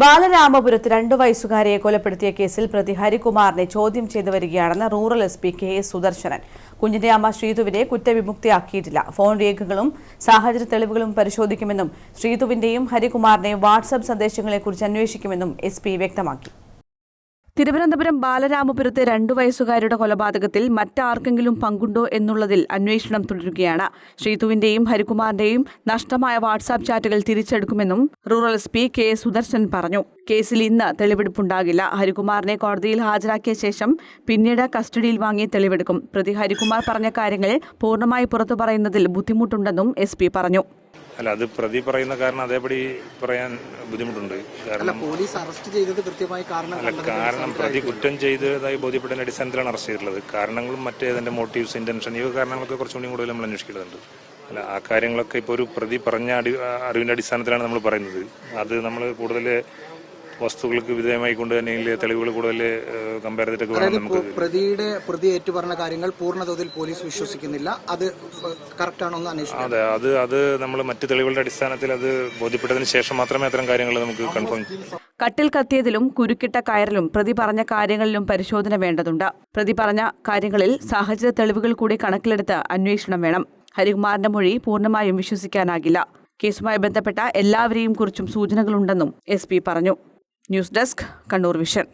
ബാലരാമപുരത്ത് 2 വയസ്സുകാരിയെ കൊലപ്പെടുത്തിയ കേസിൽ പ്രതി ഹരികുമാറിനെ ചോദ്യം ചെയ്തു വരികയാണെന്ന് റൂറൽ എസ്.പി. കെ.എസ്. സുദർശനൻ. കുഞ്ഞിന്റെ അമ്മ ശ്രീതുവിനെ കുറ്റവിമുക്തിയാക്കിയിട്ടില്ല. ഫോൺ രേഖകളും സാഹചര്യ തെളിവുകളും പരിശോധിക്കുമെന്നും ശ്രീതുവിന്റെയും ഹരികുമാറിന്റെയും വാട്സ്ആപ്പ് സന്ദേശങ്ങളെക്കുറിച്ച് അന്വേഷിക്കുമെന്നും എസ്.പി. വ്യക്തമാക്കി. തിരുവനന്തപുരം ബാലരാമപുരത്തെ 2 വയസ്സുകാരുടെ കൊലപാതകത്തിൽ മറ്റാർക്കെങ്കിലും പങ്കുണ്ടോ എന്നുള്ളതിൽ അന്വേഷണം തുടരുകയാണ്. ശ്രീതുവിന്റെയും ഹരികുമാറിന്റെയും നഷ്ടമായ വാട്സ്ആപ്പ് ചാറ്റുകൾ തിരിച്ചെടുക്കുമെന്നും റൂറൽ എസ്.പി. കെ.എസ്. സുദർശൻ പറഞ്ഞു. കേസിൽ ഇന്ന് തെളിവെടുപ്പുണ്ടാകില്ല. ഹരികുമാറിനെ കോടതിയിൽ ഹാജരാക്കിയ ശേഷം പിന്നീട് കസ്റ്റഡിയിൽ വാങ്ങി തെളിവെടുക്കും. പ്രതി ഹരികുമാർ പറഞ്ഞ കാര്യങ്ങൾ പൂർണ്ണമായി പുറത്തു പറയുന്നതിൽ ബുദ്ധിമുട്ടുണ്ടെന്നും എസ്.പി. പറഞ്ഞു. അല്ല, അത് പ്രതി പറയുന്ന കാരണം അതേപടി പറയാൻ ബുദ്ധിമുട്ടുണ്ട്. പോലീസ് അറസ്റ്റ് ചെയ്തത് കൃത്യമായി കാരണം പ്രതി കുറ്റം ചെയ്തതായി ബോധ്യപ്പെട്ടതിന്റെ അടിസ്ഥാനത്തിലാണ് അറസ്റ്റ് ചെയ്തിട്ടുള്ളത്. കാരണങ്ങളും മറ്റേതിന്റെ മോട്ടീവ്സ്, ഇന്റൻഷൻ, ഈ കാരണങ്ങളൊക്കെ കുറച്ചുകൂടി കൂടുതൽ നമ്മൾ അന്വേഷിക്കുന്നുണ്ട്. അല്ല, ആ കാര്യങ്ങളൊക്കെ ഇപ്പോൾ ഒരു പ്രതി പറഞ്ഞ അറിവിന്റെ അടിസ്ഥാനത്തിലാണ് നമ്മൾ പറയുന്നത്. അത് നമ്മൾ കൂടുതൽ വസ്തുക്കൾക്ക് വിധേയമായിക്കൊണ്ട് തന്നെ തെളിവുകൾ കൂടുതൽ കമ്പയർ ചെയ്തിട്ടൊക്കെ പ്രതി ഏറ്റുപറഞ്ഞ കാര്യങ്ങൾ പൂർണ്ണതോതിൽ പോലീസ് വിശ്വസിക്കുന്നില്ല. അത് കറക്റ്റ് ആണോ എന്ന് അന്വേഷിക്കണം. അതെ, അത് നമ്മൾ മറ്റ് തെളിവുകളുടെ അടിസ്ഥാനത്തിൽ അത് ബോധ്യപ്പെട്ടതിന് ശേഷം മാത്രമേ അത്തരം കാര്യങ്ങൾ നമുക്ക് കൺഫേം ചെയ്യാം. കട്ടിൽ കത്തിയതിലും കുരുക്കിട്ട കയറിലും പ്രതി പറഞ്ഞ കാര്യങ്ങളിലും പരിശോധന വേണ്ടതുണ്ട്. പ്രതി പറഞ്ഞ കാര്യങ്ങളിൽ സാഹചര്യ തെളിവുകൾ കൂടി കണക്കിലെടുത്ത് അന്വേഷണം വേണം. ഹരികുമാറിന്റെ മൊഴി പൂർണ്ണമായും വിശ്വസിക്കാനാകില്ല. കേസുമായി ബന്ധപ്പെട്ട എല്ലാവരെയും കുറിച്ചും സൂചനകളുണ്ടെന്നും എസ്.പി. പറഞ്ഞു. News desk, Kannur vision.